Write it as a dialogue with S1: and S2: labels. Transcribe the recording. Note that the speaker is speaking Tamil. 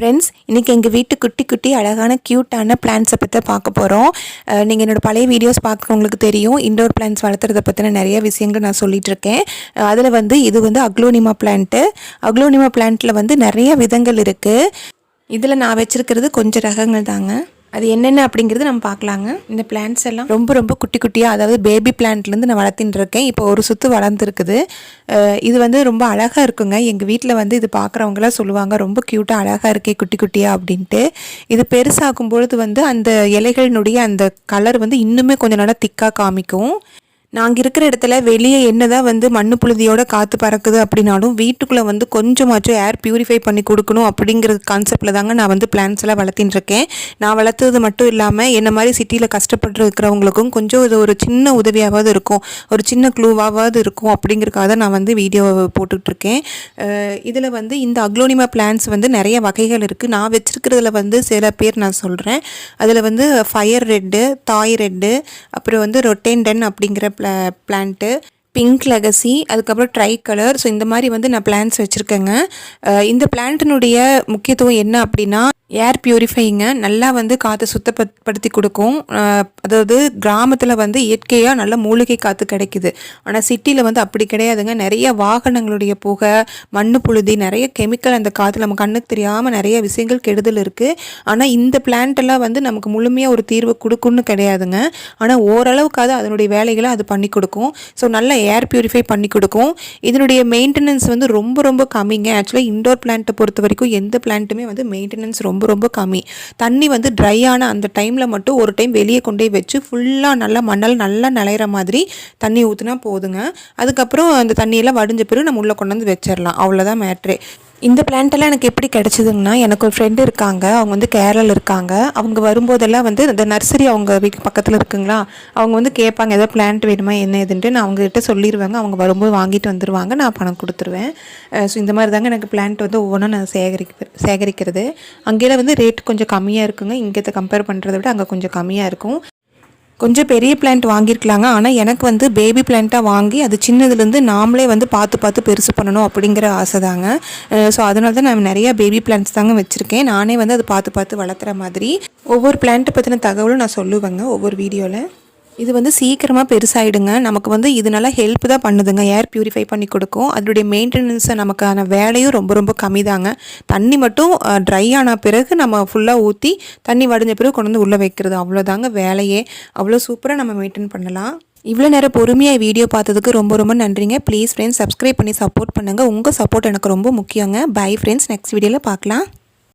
S1: ஃப்ரெண்ட்ஸ், இன்றைக்கி எங்கள் வீட்டு குட்டி குட்டி அழகான க்யூட்டான பிளான்ட்ஸை பற்றி பார்க்க போகிறோம். நீங்கள் என்னோடய பழைய வீடியோஸ் பார்க்குறவங்களுக்கு தெரியும், இண்டோர் பிளான்ட்ஸ் வளர்த்துறதை பற்றின நிறைய விஷயங்கள் நான் சொல்லிகிட்ருக்கேன். அதில் இது அக்லோனிமா பிளான்ட்டு. அக்லோனிமா பிளான்ட்டில் நிறைய விதங்கள் இருக்குது. இதில் நான் வச்சுருக்கிறது கொஞ்சம் ரகங்கள் தாங்க. அது என்னென்ன அப்படிங்கிறது நம்ம பார்க்கலாங்க. இந்த பிளான்ட்ஸ் எல்லாம் ரொம்ப ரொம்ப குட்டி குட்டியாக, அதாவது பேபி பிளான்ட்லேருந்து நான் வளர்த்தின்னு இருக்கேன். இப்போ ஒரு சுற்று வளர்ந்துருக்குது. இது ரொம்ப அழகாக இருக்குங்க. எங்கள் வீட்டில் இது பார்க்குறவங்களாம் சொல்லுவாங்க, ரொம்ப க்யூட்டாக அழகாக இருக்கே குட்டி குட்டியாக அப்படின்ட்டு. இது பெருசாகும் பொழுது அந்த இலைகளினுடைய அந்த கலர் இன்னுமே கொஞ்சம் நல்லா திக்காக காமிக்கும். நாங்கள் இருக்கிற இடத்துல வெளியே என்னதான் மண்ணு புழுதியோட காற்று பறக்குது அப்படின்னாலும் வீட்டுக்குள்ளே கொஞ்சமாச்சும் ஏர் பியூரிஃபை பண்ணி கொடுக்கணும் அப்படிங்கிற கான்செப்டில் தாங்க நான் பிளான்ட்ஸ் எல்லாம் வளர்த்தின்னு இருக்கேன். நான் வளர்த்தது மட்டும் இல்லாமல் என்ன மாதிரி சிட்டியில் கஷ்டப்பட்டு இருக்கிறவங்களுக்கும் கொஞ்சம் இது ஒரு சின்ன உதவியாவது இருக்கும், ஒரு சின்ன க்ளூவாவது இருக்கும் அப்படிங்கிறக்காக நான் வீடியோ போட்டுட்ருக்கேன். இதில் இந்த அக்லோனிமா பிளான்ட்ஸ் நிறைய வகைகள் இருக்குது. நான் வச்சுருக்கிறதுல சில பேர் நான் சொல்கிறேன். அதில் ஃபயர் ரெட்டு, தாய் ரெட்டு, அப்புறம் ரொட்டேண்டன் அப்படிங்கிற பிளான்ட்டு, பிங்க் லெகசி, அதுக்கப்புறம் ட்ரை கலர். ஸோ இந்த மாதிரி நான் பிளான்ட்ஸ் வச்சுருக்கேங்க. இந்த பிளான்ட்டினுடைய முக்கியத்துவம் என்ன அப்படின்னா, ஏர் பியூரிஃபைங்க. நல்லா காற்றை சுத்தப்படுத்தி கொடுக்கும். அதாவது கிராமத்தில் இயற்கையாக நல்ல மூலிகை காற்று கிடைக்குது. ஆனால் சிட்டியில் அப்படி கிடையாதுங்க. நிறைய வாகனங்களுடைய புகை, மண்ணு புழுதி, நிறைய கெமிக்கல் அந்த காற்று நம்ம கண்ணுக்கு தெரியாமல் நிறைய விஷயங்கள் கெடுதல் இருக்குது. ஆனால் இந்த பிளான்ட்டெல்லாம் நமக்கு முழுமையாக ஒரு தீர்வு கொடுக்குன்னு கிடையாதுங்க. ஆனால் ஓரளவுக்காவது அதனுடைய வேலைகளை அது பண்ணி கொடுக்கும். ஸோ நல்ல ஏர் பியூரிஃபை பண்ணி கொடுக்கும். இதனுடைய மெயின்டெனன்ஸ் ரொம்ப ரொம்ப கம்மிங்க. ஆக்சுவலாக இண்டோர் பிளான்ட்டை பொறுத்த வரைக்கும் எந்த பிளான்ட்டுமே மெயின்டெனன்ஸ் ரொம்ப ரொம்ப கம்மி. தண்ணி ட்ரை ஆன அந்த டைமில் மட்டும் ஒரு டைம் வெளியே கொண்டே வச்சு ஃபுல்லாக நல்லா மண்ணால் நல்லா நனைகிற மாதிரி தண்ணி ஊற்றினா போதுங்க. அதுக்கப்புறம் அந்த தண்ணியெல்லாம் வடிஞ்ச பிறகு நம்ம உள்ளே கொண்டு வச்சிடலாம். அவ்வளோதான் மேட்ரே. இந்த பிளான்ட்டெல்லாம் எனக்கு எப்படி கிடச்சிதுங்கன்னா, எனக்கு ஒரு ஃப்ரெண்டு இருக்காங்க. அவங்க கேரளாவில் இருக்காங்க. அவங்க வரும்போதெல்லாம் இந்த நர்சரி அவங்க வீட்டு பக்கத்தில் இருக்குங்களா, அவங்க கேட்பாங்க ஏதோ பிளான்ட் வேணுமா என்ன ஏதுன்ட்டு. நான் அவங்ககிட்ட சொல்லிடுவேங்க. அவங்க வரும்போது வாங்கிட்டு வந்துடுவாங்க, நான் பணம் கொடுத்துருவேன். ஸோ இந்த மாதிரி தாங்க எனக்கு பிளான்ட் ஒவ்வொன்றும் நான் சேகரிக்கிறது. அங்கேயும் ரேட் கொஞ்சம் கம்மியாக இருக்குங்க. இங்கே கம்பேர் பண்ணுறதை விட அங்கே கொஞ்சம் கம்மியாக இருக்கும். கொஞ்சம் பெரிய பிளான்ட் வாங்கியிருக்கலாங்க. ஆனால் எனக்கு பேபி பிளான்ட்டாக வாங்கி அது சின்னதுலேருந்து நாமளே பார்த்து பெருசு பண்ணணும் அப்படிங்கிற ஆசை தாங்க. ஸோ அதனால தான் நான் நிறையா பேபி பிளான்ட்ஸ் தாங்க வச்சுருக்கேன். நானே அதை பார்த்து வளர்த்துற மாதிரி ஒவ்வொரு பிளான்ட்டை பற்றின தகவலும் நான் சொல்லுவேங்க ஒவ்வொரு வீடியோவில். இது சீக்கிரமாக பெருசாகிடுங்க. நமக்கு இது நல்லா ஹெல்ப் தான் பண்ணுதுங்க. ஏர் பியூரிஃபை பண்ணி கொடுக்கும். அதனுடைய மெயின்டெனன்ஸை நமக்கான வேலையும் ரொம்ப ரொம்ப கம்மி தாங்க. தண்ணி மட்டும் ட்ரை ஆன பிறகு நம்ம ஃபுல்லாக ஊற்றி தண்ணி வடிஞ்ச பிறகு கொண்டு உள்ளே வைக்கிறது, அவ்வளோதாங்க வேலையே. அவ்வளோ சூப்பராக நம்ம மெயின்டைன் பண்ணலாம். இவ்வளோ நேரம் பொறுமையாக வீடியோ பார்த்ததுக்கு ரொம்ப ரொம்ப நன்றிங்க. ப்ளீஸ் ஃப்ரெண்ட்ஸ், சப்ஸ்கிரைப் பண்ணி சப்போர்ட் பண்ணுங்கள். உங்கள் சப்போர்ட் எனக்கு ரொம்ப முக்கியங்க. பை ஃப்ரெண்ட்ஸ், நெக்ஸ்ட் வீடியோவில் பார்க்கலாம்.